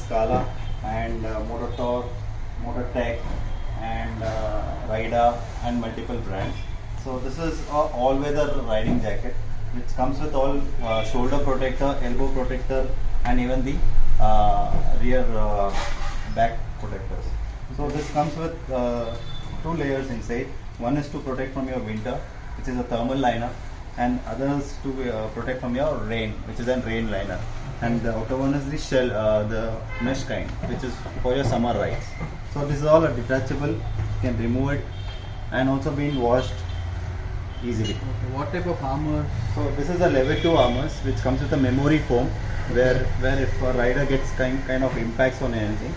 Scala and Motor Mototech and Rida and multiple brands. So this is a all-weather riding jacket which comes with all shoulder protector, elbow protector and even the rear back protectors. So this comes with two layers inside. One is to protect from your winter, which is a thermal liner, and others to protect from your rain, which is a rain liner. And the outer one is the shell, the mesh kind, which is for your summer rides. So this is all a detachable. You can remove it, and also being washed easily. Okay. What type of armor? So this is a level 2 armors, which comes with a memory foam, where if a rider gets kind of impacts on anything,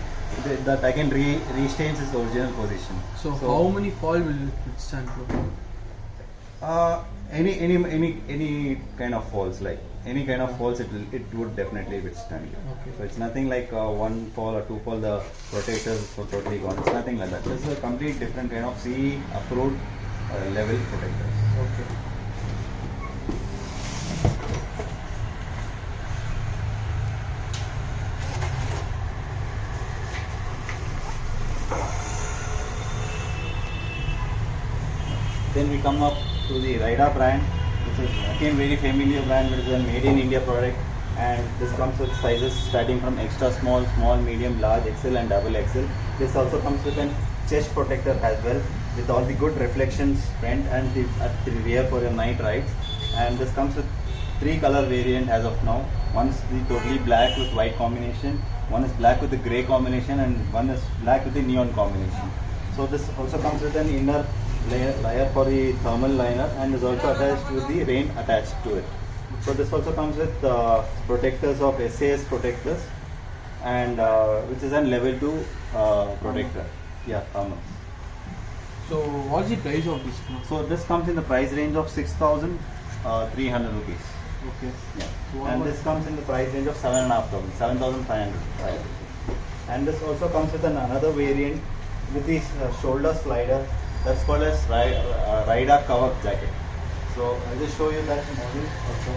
that again restains its original position. So how many fall will it withstand? Any kind of falls, like any kind of falls, it would definitely withstand. Okay. So it's nothing like one fall or two fall, the protectors are totally gone. It's nothing like that. This is a complete different kind of CE approved level protectors. Okay. Then we come up to the Rida brand, which is again very familiar brand, which is a made in India product, and this comes with sizes starting from extra small, small, medium, large, XL and double XL. This also comes with a chest protector as well, with all the good reflections front and at the rear for your night rides. And this comes with 3 color variant as of now. One is the totally black with white combination, one is black with the grey combination, and one is black with the neon combination. So this also comes with an inner layer for the thermal liner, and is also attached with the rain attached to it. So this also comes with protectors of SAS protectors, and which is a level 2 protector. Yeah, thermal. So what's the price of this? So this comes in the price range of 6,300 rupees. Okay. Yeah. So And this comes in the price range of 7,500, 7,500. And this also comes with another variant with this shoulder slider, that's called as Rida Kavak jacket. So I'll just show you that model also.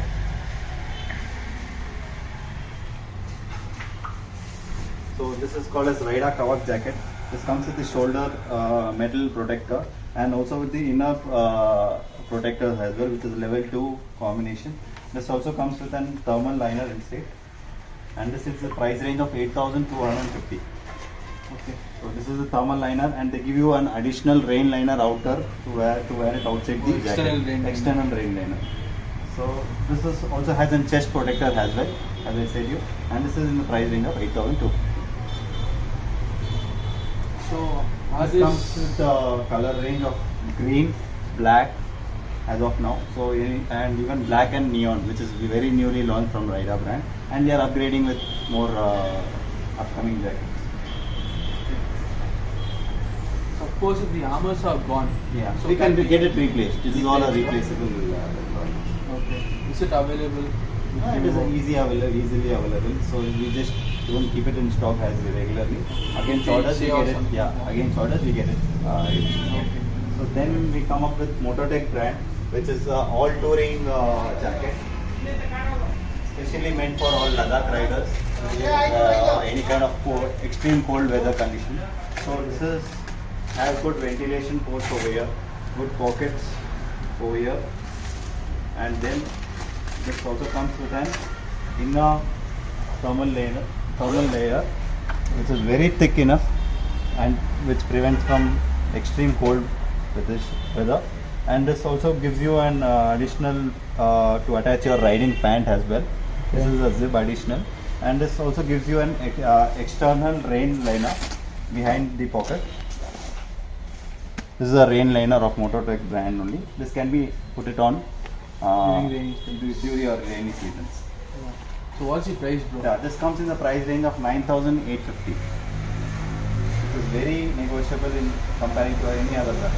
So this is called as Rida Kavak jacket. This comes with the shoulder metal protector and also with the inner protectors as well, which is level 2 combination. This also comes with an thermal liner inside, and this is the price range of 8,250. Okay. So this is the thermal liner, and they give you an additional rain liner outer to wear it outside the external jacket. External rain liner. So this is also has a chest protector as well, as I said you, and this is in the price range of 8,200. So This comes with the color range of green, black as of now. So and even black and neon, which is very newly launched from Rida brand, and they are upgrading with more upcoming jackets. suppose if the armors are gone. Yeah, So we can we get it replaced. This is all a replace, replaceable. Okay. Is it available? It is easily available. So we just don't keep it in stock as regularly. Against orders we get it. Yeah, against orders we get it. Okay. So then we come up with Mototech brand, which is all touring jacket, specially meant for all Ladakh riders, or any kind of extreme cold weather condition. So this has good ventilation ports over here, good pockets over here, and then this also comes with an inner thermal layer, which is very thick enough and which prevents from extreme cold with this weather. And this also gives you an additional to attach your riding pant as well. This is a zip additional, and this also gives you an external rain liner behind the pocket. This is a rain liner of Mototech brand only. This can be put it on during your rainy seasons. Yeah. So what's the price, bro? Yeah, this comes in the price range of 9,850. It is very negotiable in comparing to any other brand.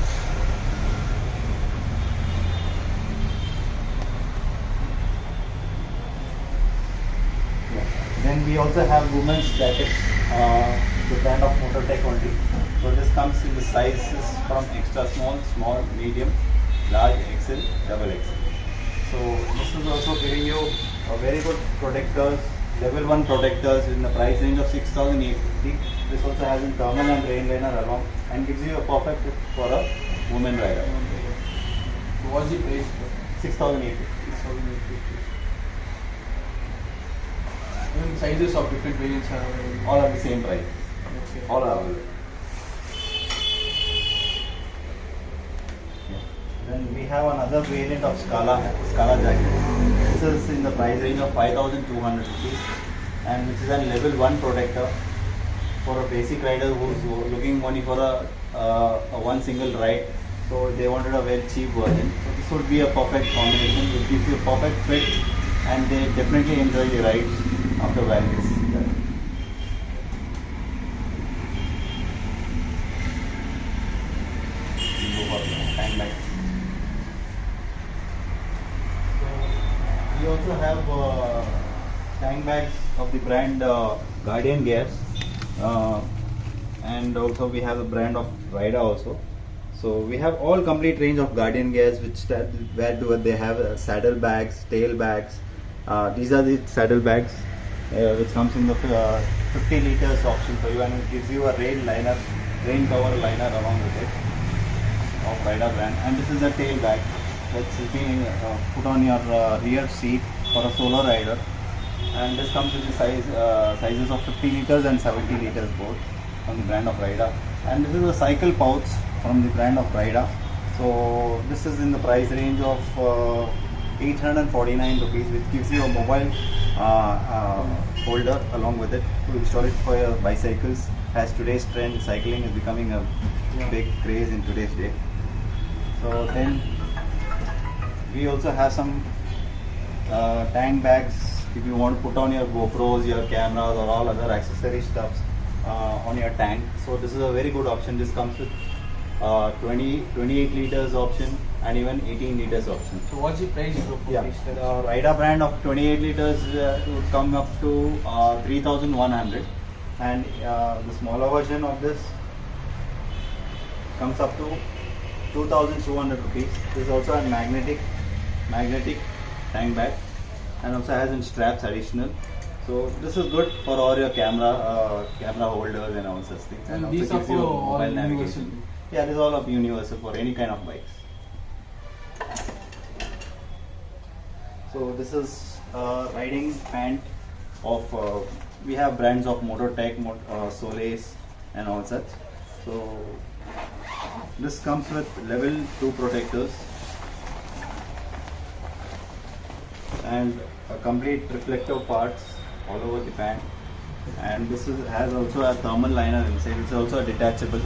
Yeah. Then we also have women's jackets, the brand of Mototech only. So this comes in the sizes from extra small, small, medium, large, XL, double XL. So this is also giving you a very good protectors level 1 protectors in the price range of 6,850. This also has a thermal and rain liner along and gives you a perfect fit for a woman rider. So what's the price, bro? 6,850. 6,850. Even sizes of different variants are available. All at the same price. Okay. All are available. Then we have another variant of Scala jacket. This is in the price range of 5,200 rupees, and which is a level 1 protector for a basic rider who's looking only for a one single ride. So they wanted a very cheap version. So this would be a perfect combination. It gives you a perfect fit, and they definitely enjoy the ride after wearing this. Handbag. We also have tank bags of the brand Guardian Gears, and also we have a brand of Rida also. So we have all complete range of Guardian Gears, where they have saddle bags, tail bags. These are the saddle bags, which comes in the 50 liters option for you, and it gives you a rain cover liner along with it of Rida brand. And this is a tail bag that's being put on your rear seat for a solo rider, and this comes with the sizes of 50 liters and 70 liters both from the brand of Rida. And this is a cycle pouch from the brand of Rida. So this is in the price range of 849 rupees, which gives you a mobile holder along with it to install it for your bicycles, as today's trend cycling is becoming a big craze in today's day. So then we also have some tank bags if you want to put on your GoPros, your cameras, or all other accessory stuffs on your tank. So this is a very good option. This comes with 28 liters option and even 18 liters option. So what's the price, bro? Yeah, the Rida brand of 28 liters would come up to 3,100, and the smaller version of this comes up to 2,200 rupees. This is also a magnetic tank bag, and also has in straps additional. So this is good for all your camera holders and all such things. And also these are gives you for mobile all navigation. universal. Yeah, this is all of universal for any kind of bikes. So this is riding pant of we have brands of Motortech, Solace, and all such. So this comes with level 2 protectors and a complete reflective parts all over the pant, and this has also a thermal liner inside. It's also a detachable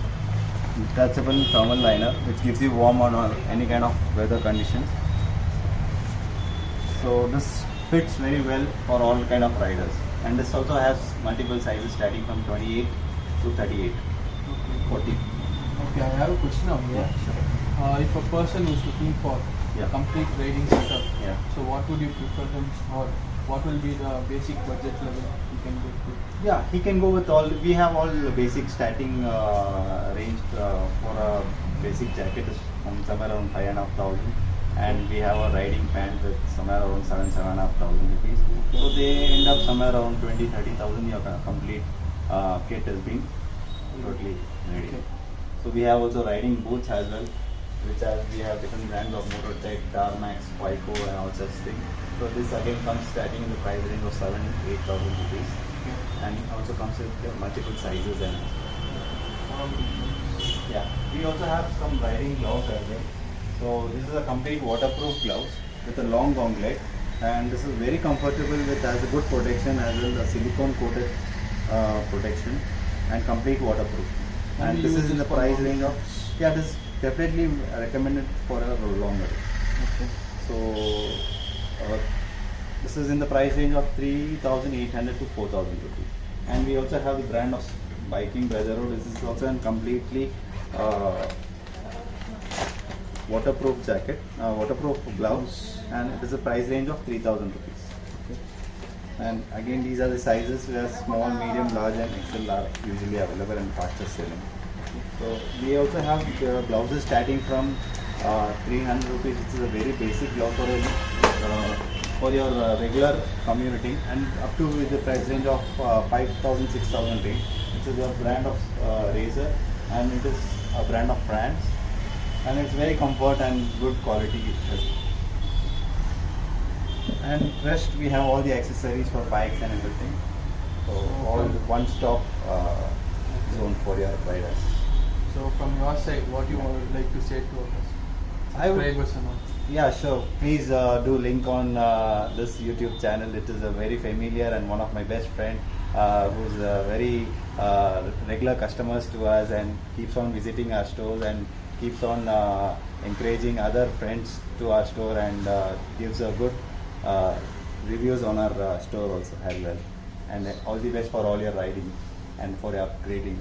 thermal liner, which gives you warm on any kind of weather conditions. So this fits very well for all kind of riders, and this also has multiple sizes starting from 28 to 38, 40. Okay, I have a question over here. If a person is looking for Yeah. complete riding setup, Yeah. so what would you prefer them, or what will be the basic budget level you can go to? Yeah, he can go with all. We have all the basic starting range for a basic jacket is from somewhere around 5,500, and we have a riding pant with somewhere around 7,500 rupees. So they end up somewhere around 20,000-30,000. Your complete kit is being totally ready. Okay. So we have also riding boots as well, we have different brands of Motortech, Darmax, Quaico, and all such things. So this again comes starting in the price range of 7,000-8,000 rupees, and it also comes with multiple sizes. And yeah, we also have some riding gloves as well. So this is a complete waterproof gloves with a long gauntlet, and this is very comfortable with has a good protection as well as silicone coated protection and complete waterproof. And this is in the price range of this is definitely recommended for a longer. Okay. So this is in the price range of 3,800 to 4,000 rupees. And we also have the brand of Biking Brotherhood. This is also a completely waterproof jacket, waterproof gloves, and it is a price range of 3,000 rupees. Okay. And again, these are the sizes where small, medium, large, and XL are usually available and fastest selling. So we also have gloves starting from 300 rupees. This is a very basic glove for a for your regular commuting, and up to with the price range of 5,000, 6,000 range. It is a brand of razor, and it is a brand of France, and it's very comfort and good quality. And rest we have all the accessories for bikes and everything. So all one stop zone for your riders. So from your side, what you would like to say to us? I would- Subscribers and all. Yeah, sure. Please do link on this YouTube channel. It is a very familiar and one of my best friend who's very regular customers to us and keeps on visiting our stores and keeps on encouraging other friends to our store and gives a good reviews on our store also as well. And all the best for all your riding and for your upgrading.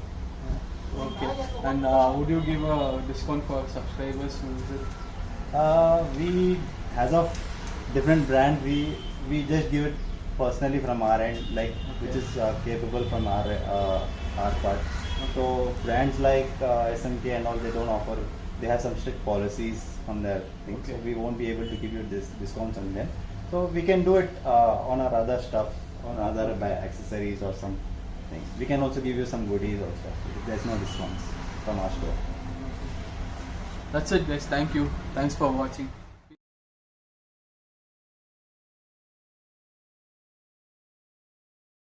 Okay. And would you give a discount for subscribers who visit? We, as of different brand, we just give it personally from our end, like which is capable from our part. So brands like SMK and all, they don't offer. They have some strict policies on their things, so Okay. we won't be able to give you this discounts on them. So we can do it on our other stuff, on other accessories or some things. We can also give you some goodies also. There's no discounts from our store. That's it, guys. Thank you. Thanks for watching.